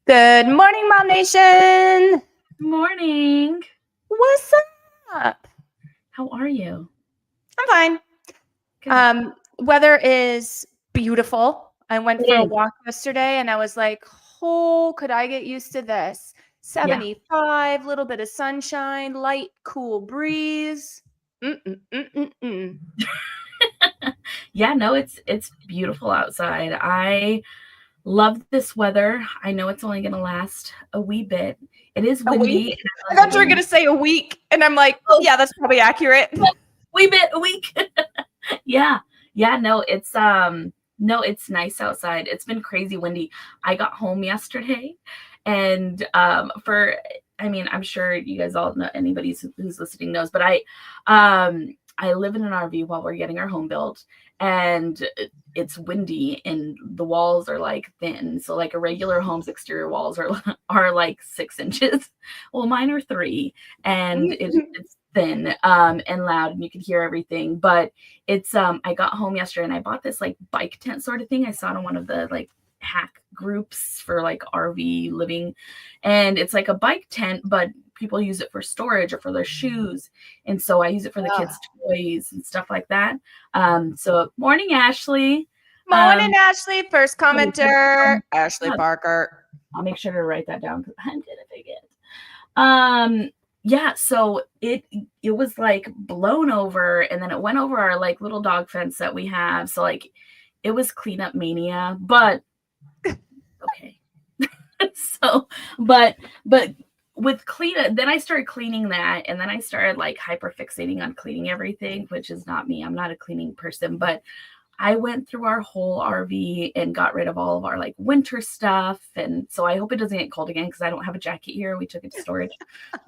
Good morning, Mom Nation. Morning. What's up? How are you? I'm fine. Good. Weather is beautiful. I went for a walk yesterday and I was like, oh, could I get used to this? 75, little bit of sunshine, light, cool breeze. Yeah, no, it's beautiful outside. I love this weather. I know it's only going to last a wee bit. It is windy. I thought you were going to say a week. And I'm like, oh, yeah, that's probably accurate. A week. Yeah. No, it's nice outside. It's been crazy windy. I got home yesterday and I'm sure you guys all know, anybody who's listening knows, but I live in an RV while we're getting our home built, and it's windy and the walls are like thin. So like a regular home's exterior walls are like 6 inches. Well, mine are 3, and it's thin and loud, and you can hear everything. But it's I got home yesterday and I bought this like bike tent sort of thing. I saw it on one of the like hack groups for like RV living, and it's like a bike tent, but people use it for storage or for their shoes, and so I use it for the kids' toys and stuff like that. So morning, Ashley. Morning, Ashley. First commenter, Ashley Parker. I'll make sure to write that down because I'm gonna forget. Yeah, so it was like blown over, and then it went over our like little dog fence that we have. So like it was cleanup mania, but okay. but with then I started cleaning that, and then I started like hyper fixating on cleaning everything, which is not me. I'm not a cleaning person, but I went through our whole RV and got rid of all of our like winter stuff. And so I hope it doesn't get cold again because I don't have a jacket here. We took it to storage,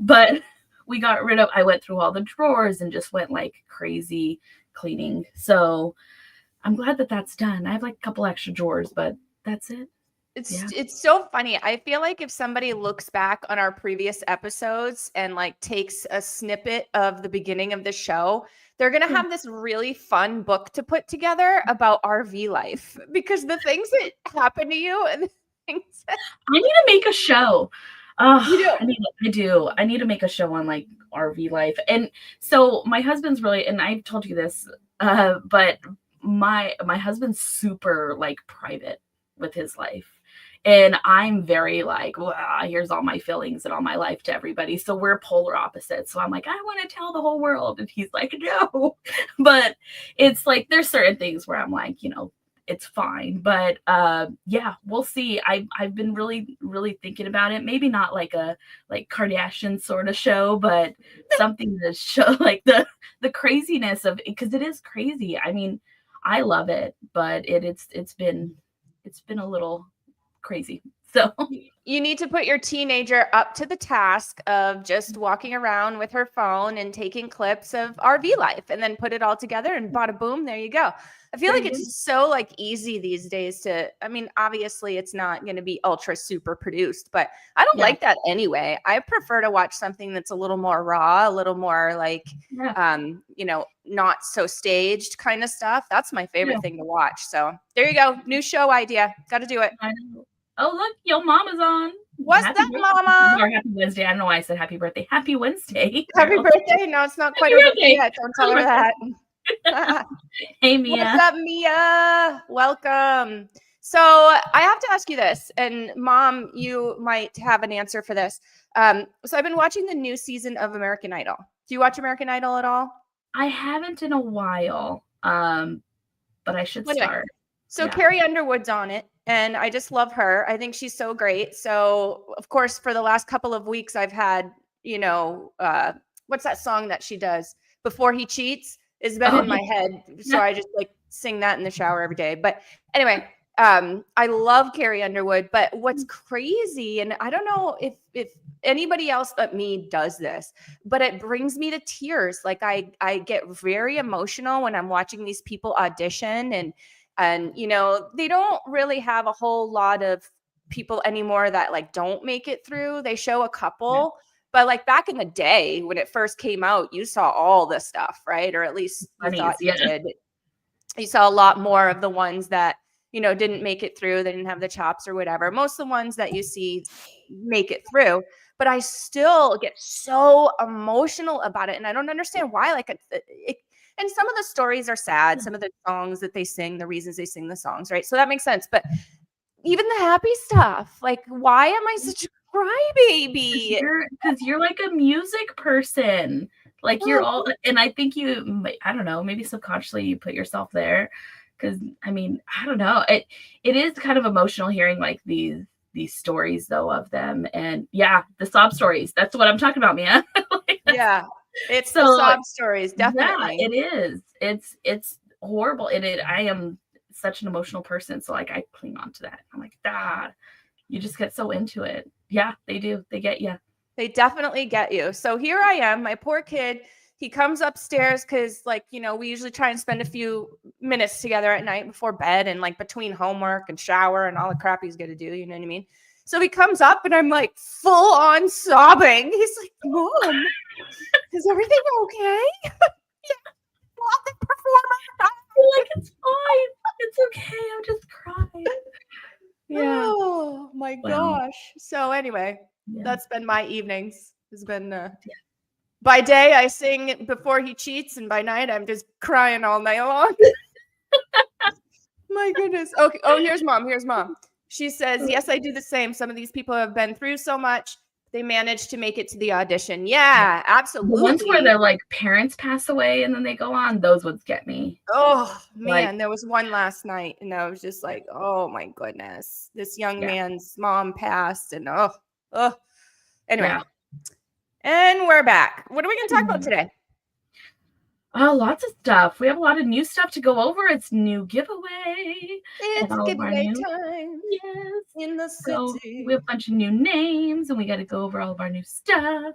but I went through all the drawers and just went like crazy cleaning. So I'm glad that that's done. I have like a couple extra drawers, but that's it. It's so funny. I feel like if somebody looks back on our previous episodes and like takes a snippet of the beginning of the show, they're going to have this really fun book to put together about RV life, because the things that happen to you and the things that... I need to make a show. You do. I need to make a show on like RV life. And so my husband's really, and I've told you this, but my husband's super like private with his life. And I'm very like, well, here's all my feelings and all my life to everybody. So we're polar opposites. So I'm like, I want to tell the whole world. And he's like, no. But it's like, there's certain things where I'm like, it's fine. But yeah, we'll see. I've been really, really thinking about it. Maybe not like a Kardashian sort of show, but something to show like the craziness of it, because it is crazy. I mean, I love it, but it's been a little crazy. So you need to put your teenager up to the task of just walking around with her phone and taking clips of RV life, and then put it all together, and bada boom, there you go. I feel like it's so like easy these days to, I mean, obviously it's not going to be ultra super produced, but I don't like that anyway. I prefer to watch something that's a little more raw, a little more like, not so staged kind of stuff. That's my favorite thing to watch. So there you go. New show idea. Got to do it. I know. Oh, look, your mama's on. What's that, Mama? Or happy Wednesday. I don't know why I said happy birthday. Happy Wednesday. Happy birthday. No, it's not quite her birthday yet. Don't tell her that. Hey, Mia. What's up, Mia? Welcome. So I have to ask you this, and Mom, you might have an answer for this. So I've been watching the new season of American Idol. Do you watch American Idol at all? I haven't in a while, but I should start. So Carrie Underwood's on it, and I just love her. I think she's so great. So, of course, for the last couple of weeks, I've had, what's that song that she does? Before He Cheats has been in my head. So I just like sing that in the shower every day. But anyway, I love Carrie Underwood. But what's crazy, and I don't know if anybody else but me does this, but it brings me to tears. Like I get very emotional when I'm watching these people audition, and they don't really have a whole lot of people anymore that like don't make it through. They show a couple, but like back in the day when it first came out, you saw all this stuff, right? Or at least you thought you did. You saw a lot more of the ones that, didn't make it through. They didn't have the chops or whatever. Most of the ones that you see make it through, but I still get so emotional about it. And I don't understand why. Like, and some of the stories are sad. Some of the songs that they sing, the reasons they sing the songs, right? So that makes sense. But even the happy stuff, like, why am I such a crybaby? Because you're like a music person. Like, you're all, and I think I don't know, maybe subconsciously you put yourself there. Because I mean, I don't know. It is kind of emotional hearing like these stories though of them. And yeah, the sob stories. That's what I'm talking about, Mia. Yeah. It's the sob stories, definitely. Yeah, it is. It's horrible. I am such an emotional person, so like I cling on to that. I'm like, you just get so into it. Yeah, they do. They get you. They definitely get you. So here I am, my poor kid. He comes upstairs because, like, we usually try and spend a few minutes together at night before bed and like between homework and shower and all the crap he's going to do. You know what I mean? So he comes up and I'm like full on sobbing. He's like, Mom, is everything okay? Yeah. Well, the performer. Like, it's fine. It's okay. I'm just crying. Yeah. Oh my gosh. So anyway, that's been my evenings. It's been by day I sing before he cheats, and by night I'm just crying all night long. My goodness. Okay. Oh, here's mom. She says, yes, I do the same. Some of these people have been through so much. They managed to make it to the audition. Yeah, absolutely. The ones where their like parents pass away and then they go on, those ones get me. Oh man, there was one last night and I was just like, oh my goodness. This young man's mom passed, and anyway. Yeah. And we're back. What are we going to talk about today? Oh, lots of stuff. We have a lot of new stuff to go over. It's new giveaway. It's giveaway time. Yes. In the city. So we have a bunch of new names and we got to go over all of our new stuff.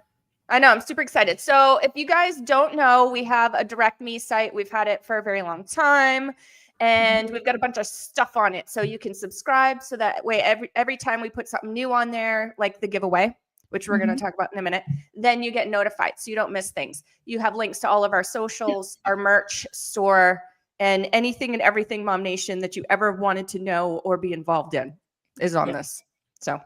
I know. I'm super excited. So if you guys don't know, we have a Direct Me site. We've had it for a very long time. And we've got a bunch of stuff on it. So you can subscribe. So that way every time we put something new on there, like the giveaway, which we're going to talk about in a minute, then you get notified so you don't miss things. You have links to all of our socials, our merch store, and anything and everything MomNation that you ever wanted to know or be involved in is on this. So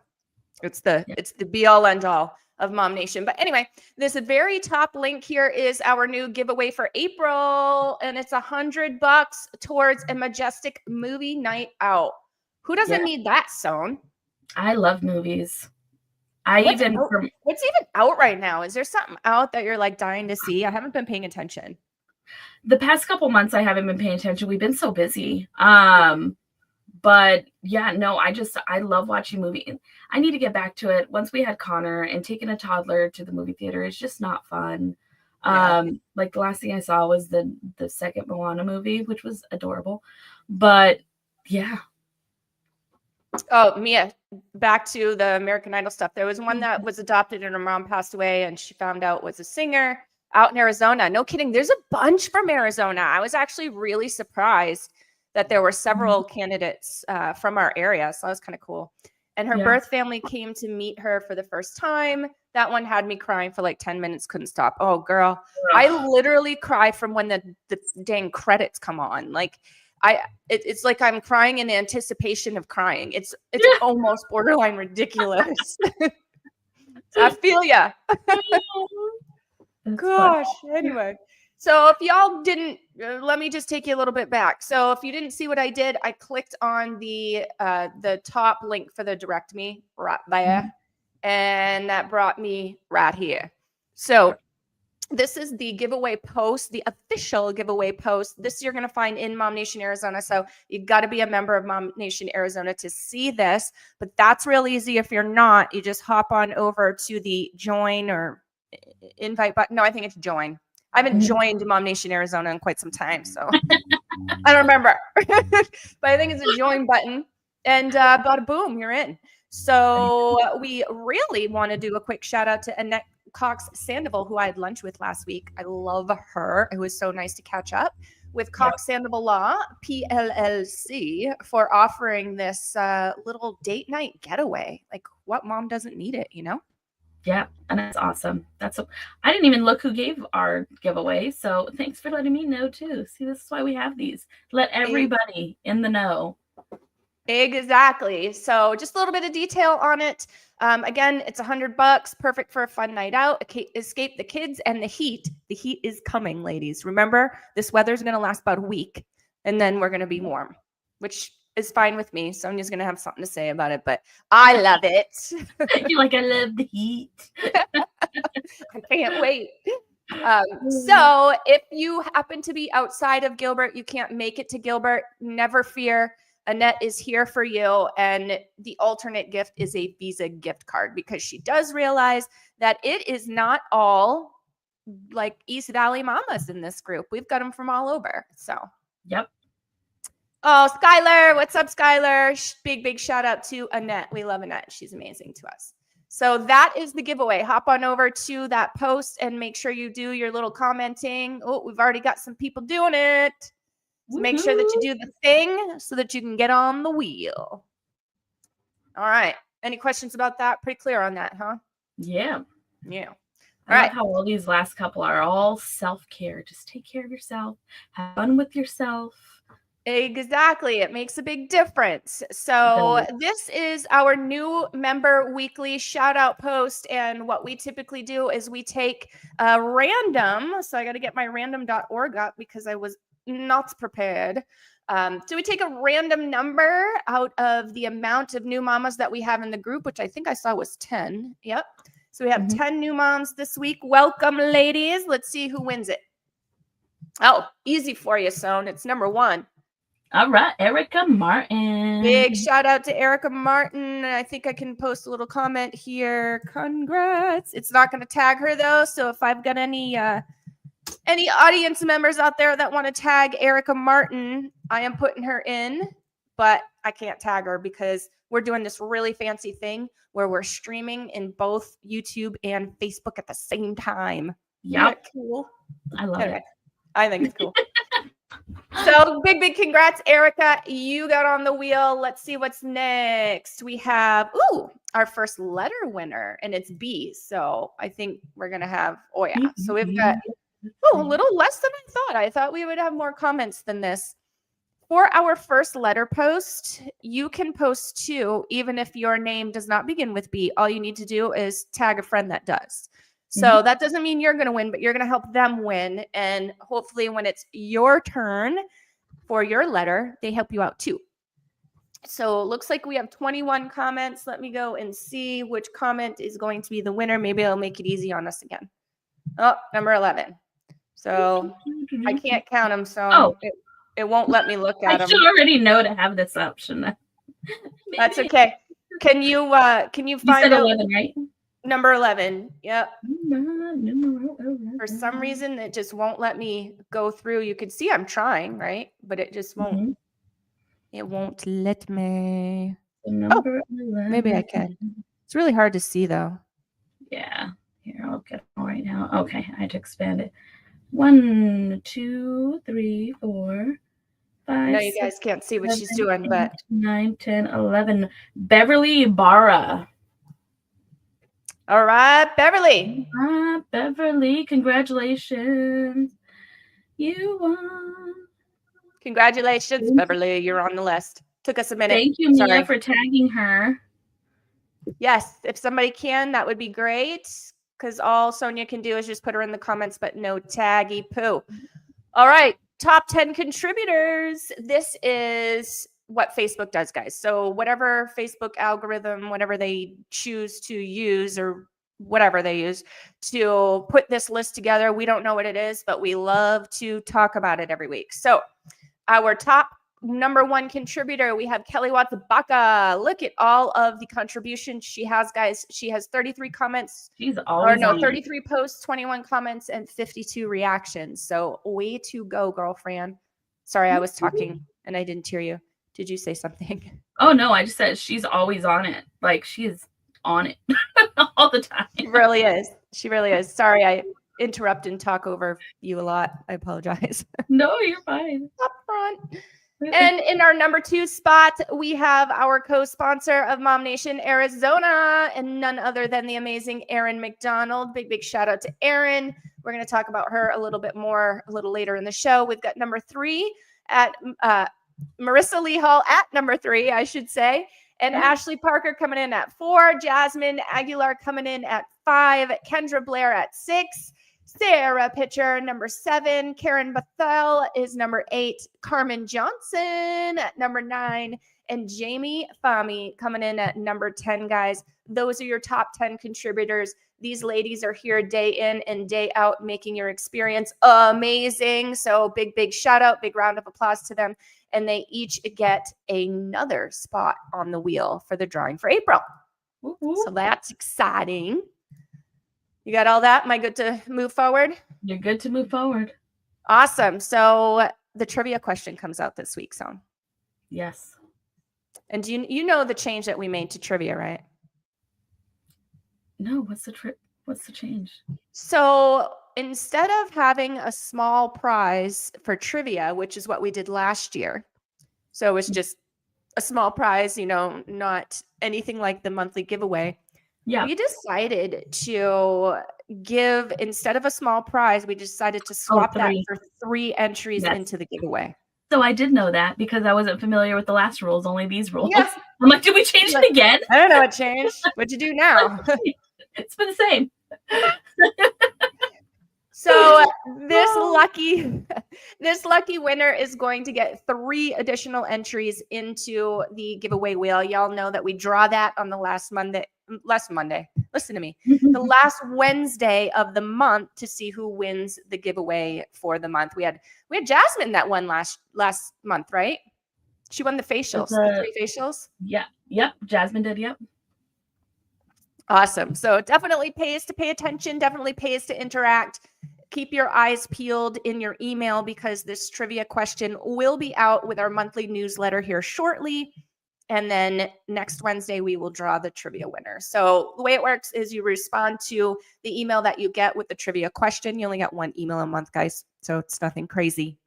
it's the be all end all of MomNation. But anyway, this very top link here is our new giveaway for April, and it's $100 towards a Majestic Movie Night Out. Who doesn't need that, Son? I love movies. What's even out right now? Is there something out that you're like dying to see? I haven't been paying attention. The past couple months I haven't been paying attention. We've been so busy. But yeah, no, I love watching movies. I need to get back to it. Once we had Connor, and taking a toddler to the movie theater is just not fun. Like the last thing I saw was the second Moana movie, which was adorable. But yeah. Oh, Mia, back to the American Idol stuff. There was one that was adopted and her mom passed away and she found out was a singer out in Arizona. No kidding. There's a bunch from Arizona. I was actually really surprised that there were several candidates from our area. So that was kind of cool. And her birth family came to meet her for the first time. That one had me crying for like 10 minutes. Couldn't stop. Oh, girl. I literally cry from when the dang credits come on. Like, it's like I'm crying in anticipation of crying. It's almost borderline ridiculous. I feel ya. Gosh. Anyway, so if y'all didn't, let me just take you a little bit back. So if you didn't see what I did, I clicked on the top link for the Direct Me right there, and that brought me right here. So this is the giveaway post, the official giveaway post. This you're going to find in MomNation Arizona. So you got to be a member of MomNation Arizona to see this. But that's real easy. If you're not, you just hop on over to the join or invite button. No, I think it's join. I haven't joined MomNation Arizona in quite some time, so I don't remember. But I think it's a join button. And bada boom, you're in. So we really want to do a quick shout out to Annette Cox Sandoval, who I had lunch with last week. I love her. It was so nice to catch up with Cox Sandoval Law, PLLC, for offering this little date night getaway. Like, what mom doesn't need it, you know? Yeah, and that's awesome. I didn't even look who gave our giveaway, so thanks for letting me know too. See, this is why we have these. Let everybody in the know. Exactly. So just a little bit of detail on it. Again, it's $100, perfect for a fun night out. Escape the kids and the heat. The heat is coming, ladies. Remember, this weather's going to last about a week, and then we're going to be warm, which is fine with me. Sonia's going to have something to say about it, but I love it. You're like, I love the heat. I can't wait. So if you happen to be outside of Gilbert, you can't make it to Gilbert, never fear. Annette is here for you. And the alternate gift is a Visa gift card, because she does realize that it is not all like East Valley mamas in this group. We've got them from all over. So, yep. Oh, Skylar. What's up, Skylar? Big shout out to Annette. We love Annette. She's amazing to us. So that is the giveaway. Hop on over to that post and make sure you do your little commenting. Oh, we've already got some people doing it. So make sure that you do the thing so that you can get on the wheel. All right. Any questions about that? Pretty clear on that, huh? Yeah. Yeah. All right. How all these last couple are all self-care. Just take care of yourself. Have fun with yourself. Exactly. It makes a big difference. So this is our new member weekly shout out post. And what we typically do is we take a random. So I got to get my random.org up because I was not prepared. So we take a random number out of the amount of new mamas that we have in the group, which I think I saw was 10. Yep. So we have 10 new moms this week. Welcome, ladies. Let's see who wins it. Oh, easy for you, Son. It's number 1. All right, Erica Martin. Big shout out to Erica Martin. I think I can post a little comment here. Congrats. It's not going to tag her though, so if I've got any audience members out there that want to tag Erica Martin, I am putting her in, but I can't tag her because we're doing this really fancy thing where we're streaming in both YouTube and Facebook at the same time. Yeah, Isn't that cool? I love it. I think it's cool. So big congrats, Erica. You got on the wheel. Let's see what's next. We have our first letter winner, and it's B. So I think we're gonna have so we've got a little less than I thought. I thought we would have more comments than this. For our first letter post, you can post 2, even if your name does not begin with B. All you need to do is tag a friend that does. So that doesn't mean you're going to win, but you're going to help them win. And hopefully when it's your turn for your letter, they help you out too. So it looks like we have 21 comments. Let me go and see which comment is going to be the winner. Maybe I'll make it easy on us again. Oh, number 11. So I can't count them. So it won't let me look at them. I should already know to have this option. That's okay. Can you find out 11, right? Number 11. Yep. For some reason, it just won't let me go through. You can see I'm trying, right? But it just won't. It won't let me. Number 11. Maybe I can. It's really hard to see, though. Yeah. Here, I'll get it right now. Okay, I had to expand it. 1, 2, 3, 4, 5. I know you guys can't see what she's doing, but 9, 10, 11. Beverly Barra. All right, Beverly. Beverly, congratulations. You won. Congratulations, Beverly. You're on the list. Took us a minute. Thank you, Mia, for tagging her. Yes, if somebody can, that would be great. Because all Sonia can do is just put her in the comments, but no taggy poo. All right, top 10 contributors. This is what Facebook does, guys. So whatever Facebook algorithm, whatever they choose to use or whatever they use to put this list together, we don't know what it is, but we love to talk about it every week. So our top number 1 contributor, we have Kelly Watts Baca. Look at all of the contributions she has, guys. She has 33 comments. She's always 33 posts, 21 comments, and 52 reactions. So way to go, girlfriend. Sorry, I was talking and I didn't hear you. Did you say something? Oh, no, I just said she's always on it. Like, she's on it all the time. She really is. She really is. Sorry, I interrupt and talk over you a lot. I apologize. No, you're fine. Up front. And in our number 2 spot, we have our co-sponsor of MomNation Arizona, and none other than the amazing Erin McDonald. Big shout out to Erin. We're going to talk about her a little bit more a little later in the show. We've got number 3 at Marissa Lee Hall at number 3, I should say. And Ashley Parker coming in at 4. Jasmine Aguilar coming in at 5. Kendra Blair at 6. Sarah Pitcher, number 7. Karen Bethel is number 8. Carmen Johnson at number 9. And Jamie Fahmy coming in at number 10, guys. Those are your top 10 contributors. These ladies are here day in and day out, making your experience amazing. So big shout out, big round of applause to them. And they each get another spot on the wheel for the drawing for April. So that's exciting. You got all that? Am I good to move forward? You're good to move forward. Awesome. So the trivia question comes out this week, so. Yes. And do you know the change that we made to trivia, right? No, what's the change? So instead of having a small prize for trivia, which is what we did last year, so it was just a small prize, not anything like the monthly giveaway. Yeah. We decided to give, instead of a small prize, we decided to swap that for 3 entries into the giveaway. So I did know that because I wasn't familiar with the last rules, only these rules. Yes. I'm like, did we change it again? I don't know what changed. What'd you do now? It's been the same. So this lucky winner is going to get 3 additional entries into the giveaway wheel. Y'all know that we draw that on the last Monday. Listen to me. The last Wednesday of the month to see who wins the giveaway for the month. We had Jasmine that won last month, right? She won the facials, the 3 facials. Yeah. Yep. Jasmine did. Yep. Awesome. So it definitely pays to pay attention, definitely pays to interact. Keep your eyes peeled in your email because this trivia question will be out with our monthly newsletter here shortly. And then next Wednesday, we will draw the trivia winner. So the way it works is you respond to the email that you get with the trivia question. You only get 1 email a month, guys. So it's nothing crazy.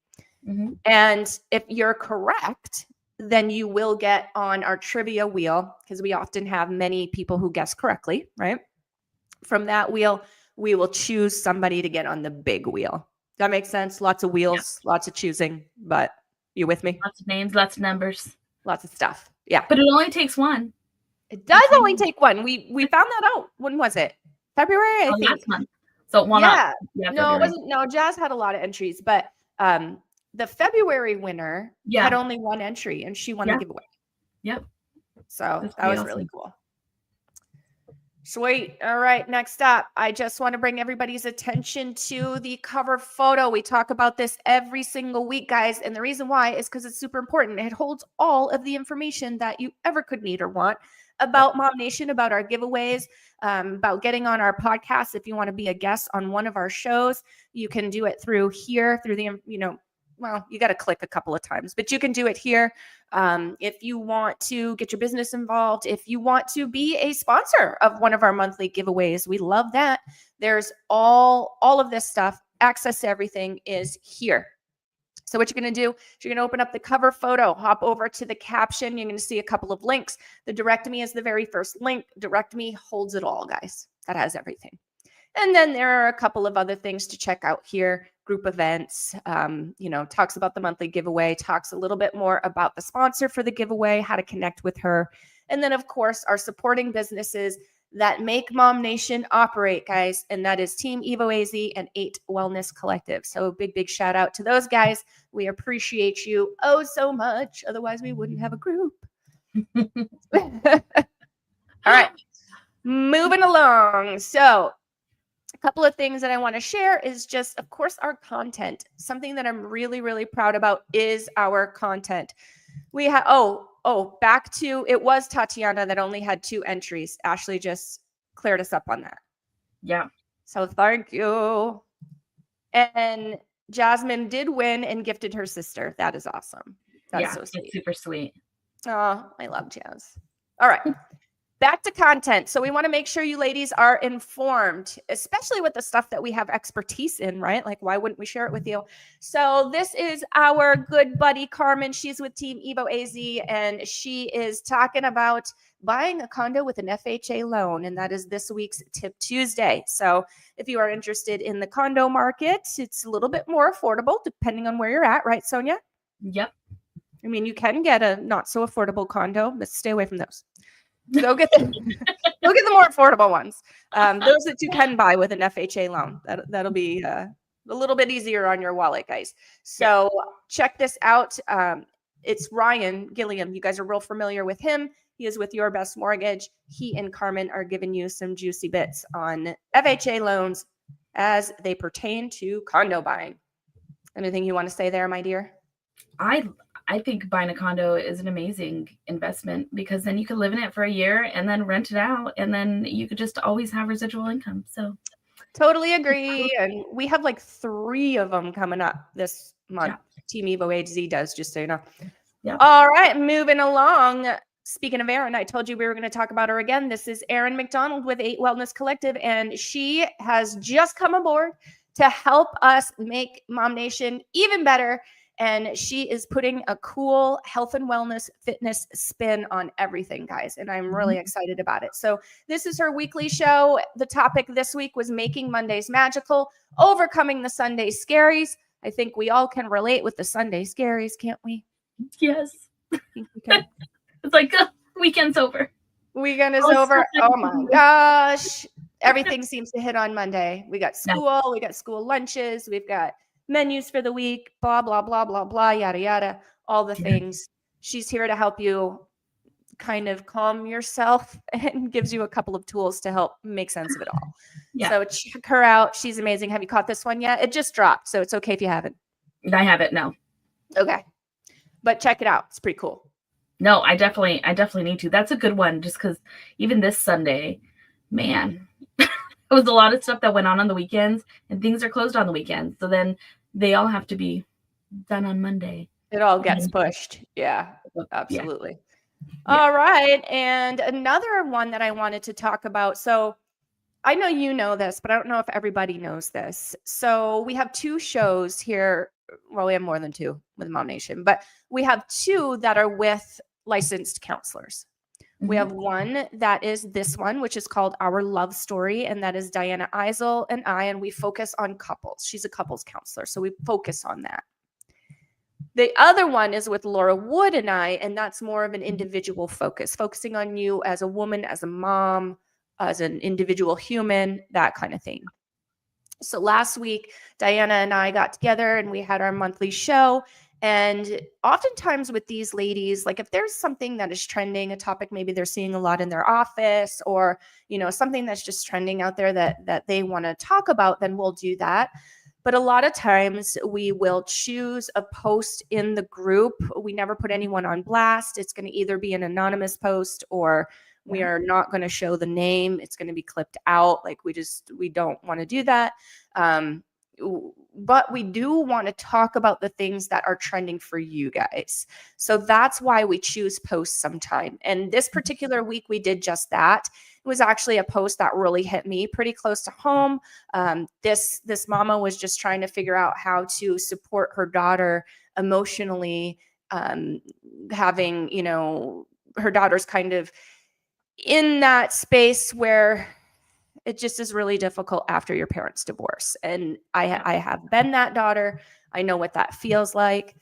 Mm-hmm. And if you're correct, then you will get on our trivia wheel because we often have many people who guess correctly, right? From that wheel, we will choose somebody to get on the big wheel. Does that make sense? Lots of wheels, lots of choosing, but you with me? Lots of names, lots of numbers. Lots of stuff. Yeah. But it only takes 1. It does only take 1. We found that out. When was it? February, I think. Last month. So one up. Yeah, no, it wasn't. No, Jazz had a lot of entries, but the February winner had only 1 entry and she won the giveaway. Yep. So that was really cool. Sweet. All right. Next up, I just want to bring everybody's attention to the cover photo. We talk about this every single week, guys. And the reason why is because it's super important. It holds all of the information that you ever could need or want about MomNation, about our giveaways, about getting on our podcast. If you want to be a guest on one of our shows, you can do it through here, through the, well, you got to click a couple of times, but you can do it here. If you want to get your business involved, if you want to be a sponsor of one of our monthly giveaways, we love that. There's all of this stuff. Access to everything is here. So what you're going to do is you're going to open up the cover photo, hop over to the caption. You're going to see a couple of links. The Direct Me is the very first link. Direct Me holds it all, guys. That has everything. And then there are a couple of other things to check out here. Group events, talks about the monthly giveaway, talks a little bit more about the sponsor for the giveaway, how to connect with her. And then, of course, our supporting businesses that make MomNation operate, guys. And that is Team Evo AZ and 8 Wellness Collective. So big shout out to those guys. We appreciate you so much. Otherwise, we wouldn't have a group. All right, moving along. So a couple of things that I want to share is just, of course, our content. Something that I'm really proud about is our content. We have, back to, it was Tatiana that only had 2 entries. Ashley just cleared us up on that. Yeah. So thank you. And Jasmine did win and gifted her sister. That is awesome. That's so sweet. It's super sweet. Oh, I love Jazz. All right. Back to content. So we want to make sure you ladies are informed, especially with the stuff that we have expertise in, right? Like, why wouldn't we share it with you? So this is our good buddy, Carmen. She's with Team Evo AZ, and she is talking about buying a condo with an FHA loan, and that is this week's Tip Tuesday. So if you are interested in the condo market, it's a little bit more affordable depending on where you're at, right, Sonia? Yep. I mean, you can get a not so affordable condo, but stay away from those. Go get the more affordable ones. Those that you can buy with an FHA loan. That'll be a little bit easier on your wallet, guys. So check this out. It's Ryan Gilliam. You guys are real familiar with him. He is with Your Best Mortgage. He and Carmen are giving you some juicy bits on FHA loans as they pertain to condo buying. Anything you want to say there, my dear? I think buying a condo is an amazing investment because then you could live in it for a year and then rent it out, and then you could just always have residual income. So totally agree. And we have like 3 of them coming up this month. Team Evo AZ does, just so you know. Yeah. All right, moving along. Speaking of Erin, I told you we were going to talk about her again. This is Erin McDonald with 8 Wellness Collective, and she has just come aboard to help us make MomNation even better. And she is putting a cool health and wellness fitness spin on everything, guys. And I'm really excited about it. So this is her weekly show. The topic this week was making Mondays magical, overcoming the Sunday scaries. I think we all can relate with the Sunday scaries, can't we? Yes. I think we can. It's like weekend's over. Weekend is over. Oh my gosh. Everything seems to hit on Monday. We got school. We got school lunches. We've got menus for the week, blah, blah, blah, blah, blah, yada, yada, all the things. She's here to help you kind of calm yourself and gives you a couple of tools to help make sense of it all. Yeah. So check her out. She's amazing. Have you caught this one yet? It just dropped, so it's okay if you haven't. I haven't, no. Okay. But check it out. It's pretty cool. No, I definitely need to. That's a good one just because even this Sunday, man, it was a lot of stuff that went on the weekends, and things are closed on the weekends. So then they all have to be done on Monday. It all gets pushed. Yeah, absolutely. Yeah. All right. And another one that I wanted to talk about. So I know you know this, but I don't know if everybody knows this. So we have 2 shows here. Well, we have more than 2 with MomNation, but we have 2 that are with licensed counselors. We have one that is this one, which is called Our Love Story. And that is Diana Eisel and I, and we focus on couples. She's a couples counselor. So we focus on that. The other one is with Laura Wood and I, and that's more of an individual focus, focusing on you as a woman, as a mom, as an individual human, that kind of thing. So last week, Diana and I got together and we had our monthly show. And oftentimes with these ladies, like if there's something that is trending, a topic maybe they're seeing a lot in their office, or, you know, something that's just trending out there that they want to talk about, then we'll do that. But a lot of times we will choose a post in the group. We never put anyone on blast. It's going to either be an anonymous post, or we are not going to show the name. It's going to be clipped out. Like we don't want to do that. But we do want to talk about the things that are trending for you guys. So that's why we choose posts sometime. And this particular week, we did just that. It was actually a post that really hit me pretty close to home. This mama was just trying to figure out how to support her daughter emotionally, having, you know, her daughter's kind of in that space where it just is really difficult after your parents' divorce. And I have been that daughter. I know what that feels like.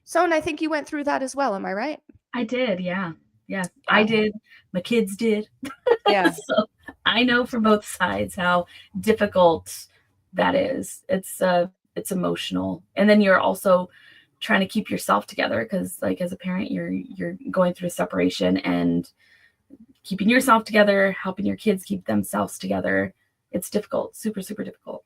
So, and I think you went through that as well. Am I right? I did. Yeah. Yeah, I did. My kids did. Yeah. So I know from both sides how difficult that is. It's emotional. And then you're also trying to keep yourself together because, like, as a parent, you're going through a separation and keeping yourself together, helping your kids keep themselves together. It's difficult, super, super difficult.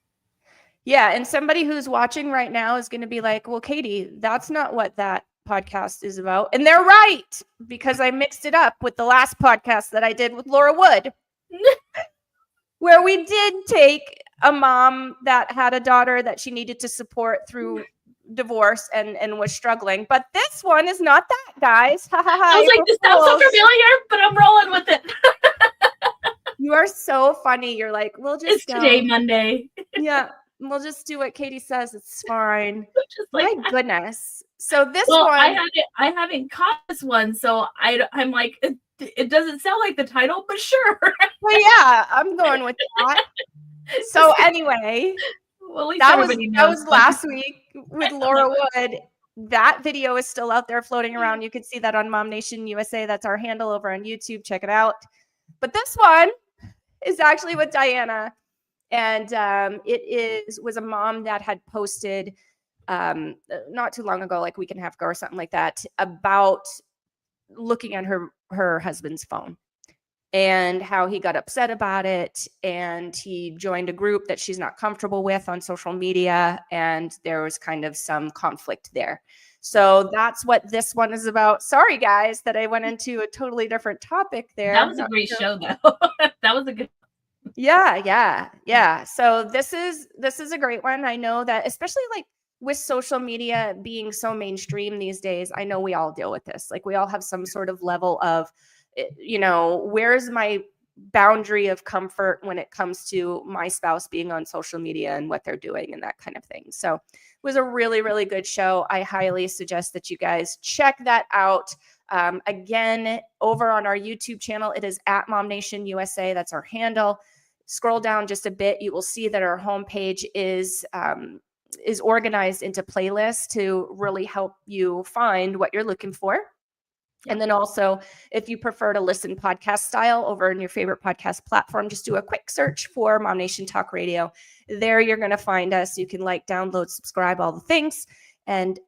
Yeah. And somebody who's watching right now is going to be like, well, Katie, that's not what that podcast is about. And they're right, because I mixed it up with the last podcast that I did with Laura Wood, where we did take a mom that had a daughter that she needed to support through divorce and was struggling. But this one is not that, guys. I was like, this sounds so familiar, but I'm rolling with it. You are so funny. You're like, we'll just it's today, Monday. Yeah, we'll just do what Katie says. It's fine. My goodness. So this one, I haven't caught this one, so I'm like, it doesn't sound like the title, but sure. Well, yeah, I'm going with that. So anyway, well, that was last week with Laura Wood. that video is still out there floating around. You can see that on MomNation USA. That's our handle over on YouTube. Check it out. But this one is actually with Diana. And was a mom that had posted not too long ago, like a week and a half ago or something like that, about looking at her husband's phone and how he got upset about it. And he joined a group that she's not comfortable with on social media. And there was kind of some conflict there. So that's what this one is about. Sorry, guys, that I went into a totally different topic there. That was a great show, though. That was a good. Yeah. So this is a great one. I know that, especially like with social media being so mainstream these days, I know we all deal with this. Like we all have some sort of level of, where's my boundary of comfort when it comes to my spouse being on social media and what they're doing and that kind of thing. So it was a really, really good show. I highly suggest that you guys check that out. Again, over on our YouTube channel, it is at MomNation USA. That's our handle. Scroll down just a bit. You will see that our homepage is organized into playlists to really help you find what you're looking for. And then also, if you prefer to listen podcast style over in your favorite podcast platform, just do a quick search for MomNation Talk Radio. There you're going to find us. You can like, download, subscribe, all the things. And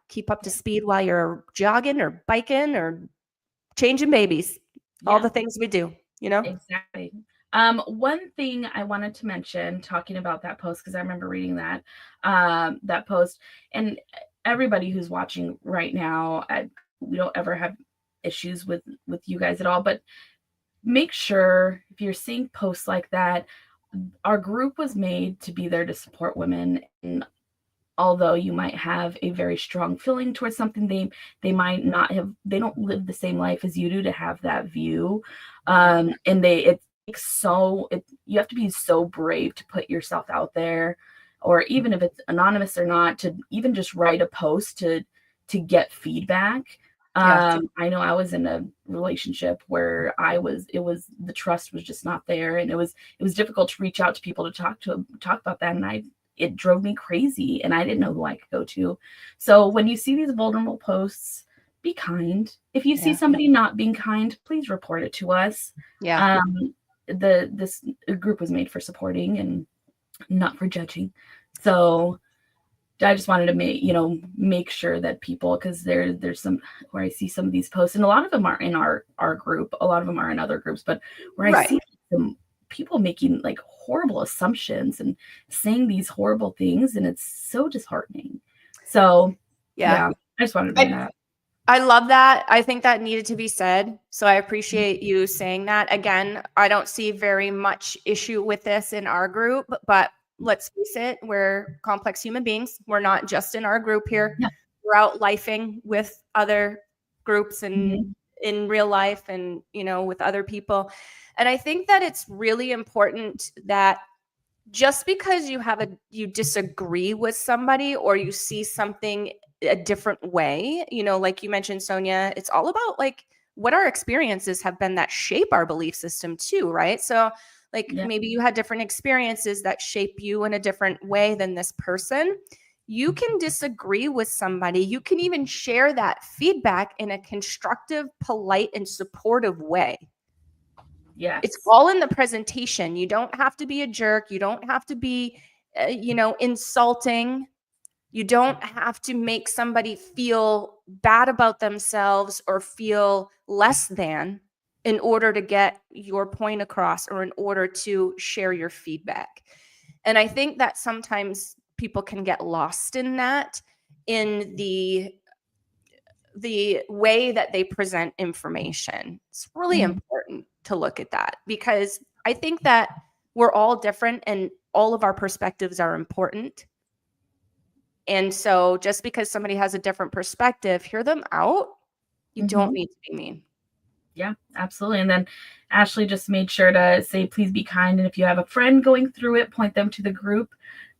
keep up to speed while you're jogging or biking or changing babies. All the things we do, Exactly. One thing I wanted to mention, talking about that post, because I remember reading that post, and everybody who's watching right now, we don't ever have issues with you guys at all, but make sure if you're seeing posts like that, our group was made to be there to support women. And although you might have a very strong feeling towards something, they might not have, they don't live the same life as you do to have that view. And you have to be so brave to put yourself out there, or even if it's anonymous or not, to even just write a post to get feedback. I know I was in a relationship where the trust was just not there, and it was difficult to reach out to people to talk about that. And it drove me crazy, and I didn't know who I could go to. So when you see these vulnerable posts, be kind. If you see somebody not being kind, please report it to us. This group was made for supporting and not for judging. So I just wanted to make sure that people, because there's some where I see some of these posts, and a lot of them are in our group, a lot of them are in other groups, but where I see some people making like horrible assumptions and saying these horrible things, and it's so disheartening. So I just wanted to bring that. I love that. I think that needed to be said. So I appreciate you saying that. Again, I don't see very much issue with this in our group, but let's face it, we're complex human beings. We're not just in our group here. Yeah. We're out lifing with other groups and in real life and, with other people. And I think that it's really important that just because you disagree with somebody or you see something a different way, like you mentioned, Sonia, it's all about like what our experiences have been that shape our belief system too, right? So maybe you had different experiences that shape you in a different way than this person. You can disagree with somebody. You can even share that feedback in a constructive, polite, and supportive way. Yeah, it's all in the presentation. You don't have to be a jerk. You don't have to be, insulting. You don't have to make somebody feel bad about themselves or feel less than in order to get your point across or in order to share your feedback. And I think that sometimes people can get lost in that, in the way that they present information. It's really important to look at that, because I think that we're all different and all of our perspectives are important. And so just because somebody has a different perspective, hear them out. You don't need to be mean. Yeah, absolutely. And then Ashley just made sure to say, please be kind. And if you have a friend going through it, point them to the group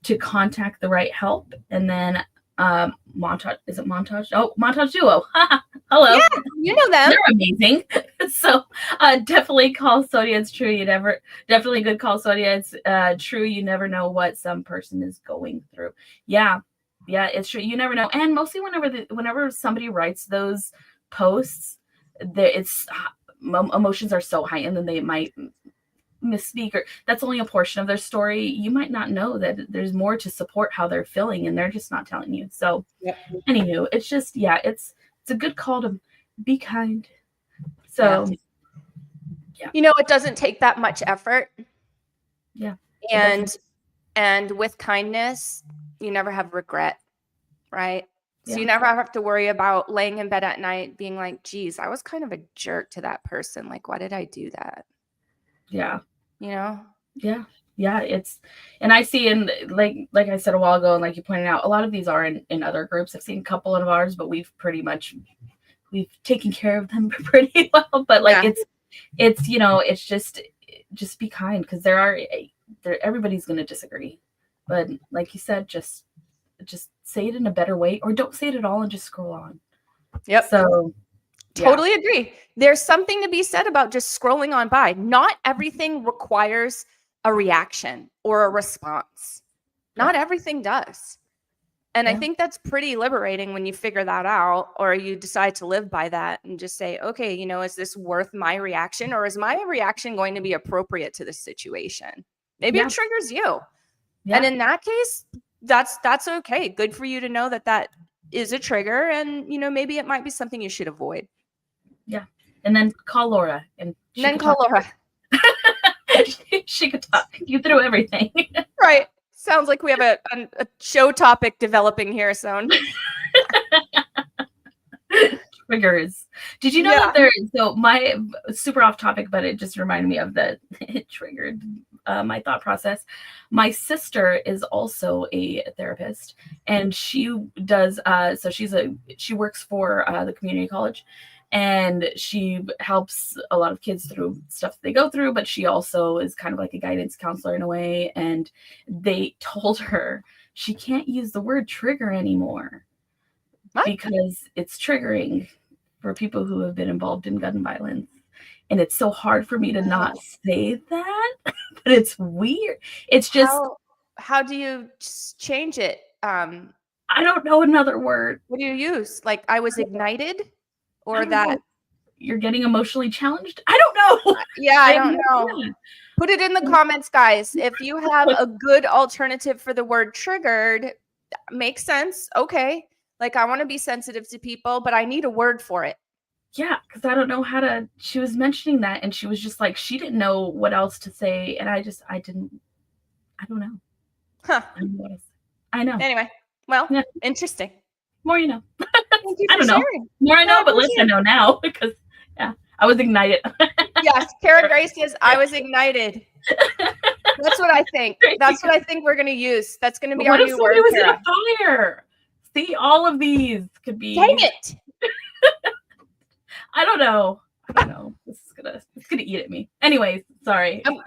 to contact the right help. And then Montage, is it Montage? Oh, Montage Duo. Hello. Yeah, you know them. They're amazing. So definitely call Sonia. It's true. Definitely good call Sonia. It's true. You never know what some person is going through. Yeah. Yeah, it's true. You never know. And mostly whenever somebody writes those posts, it's emotions are so high, and then they might misspeak, or that's only a portion of their story. You might not know that there's more to support how they're feeling, and they're just not telling you. So, anywho, it's just, yeah, it's a good call to be kind. So, yeah. You know, it doesn't take that much effort. Yeah. And with kindness, you never have regret, right? So you never have to worry about laying in bed at night being like, geez, I was kind of a jerk to that person. Like, why did I do that? Yeah. You know? Yeah. Yeah. And I see like I said a while ago, and like you pointed out, a lot of these are in other groups. I've seen a couple of ours, but we've taken care of them pretty well. But like, it's, you know, it's just be kind, because everybody's going to disagree. But like you said, just say it in a better way, or don't say it at all and just scroll on. Yep. So totally agree. There's something to be said about just scrolling on by. Not everything requires a reaction or a response. Not everything does. And I think that's pretty liberating when you figure that out, or you decide to live by that and just say, okay, you know, is this worth my reaction, or is my reaction going to be appropriate to this situation? Maybe it triggers you. And in that case, that's okay. Good for you to know that is a trigger, and, you know, maybe it might be something you should avoid. Yeah. And then call Laura. Laura. She could talk you through everything. Right. Sounds like we have a show topic developing here, Son. Triggers. Did you know that so my super off topic, but it just reminded me of it triggered my thought process. My sister is also a therapist, and she does, so she works for the community college, and she helps a lot of kids through stuff they go through, but she also is kind of like a guidance counselor in a way. And they told her she can't use the word trigger anymore. What? Because it's triggering for people who have been involved in gun violence. And it's so hard for me to not say that, but it's weird. It's just, how do you change it? I don't know another word. What do you use? Like, I was ignited, or that you're getting emotionally challenged? I don't know. I don't know. Put it in the comments, guys. If you have a good alternative for the word triggered, makes sense. Okay. Like, I want to be sensitive to people, but I need a word for it. Yeah, because I don't know how to. She was mentioning that, and she was just like, she didn't know what else to say, and I don't know. Huh. I know. Anyway, well, interesting. More you know. Thank you for I don't sharing. know. More I know, but less I know now, because I was ignited. Yes, Kara Grace says, I was ignited. That's what I think. That's what I think we're going to use. That's going to be our new word. What if somebody was in a fire? See, all of these could be. Dang it. I don't know. It's gonna eat at me. Anyways, sorry. All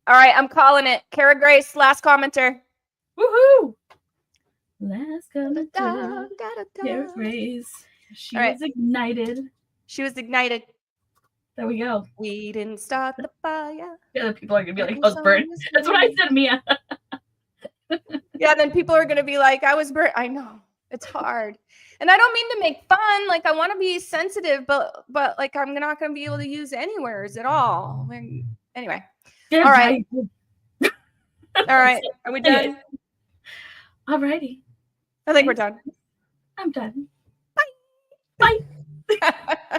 right, I'm calling it. Kara Grace, last commenter. Woohoo! Last commenter. Kara Grace. She was ignited. She was ignited. There we go. We didn't start the fire. Yeah, the people are gonna be like, I was burnt. That's what I said, Mia. Yeah, then people are gonna be like, I was burnt. I know. It's hard. And I don't mean to make fun. Like, I want to be sensitive, but like, I'm not going to be able to use any words at all. Anyway. All right. All right. Are we done? All righty. I think we're done. I'm done. Bye. Bye.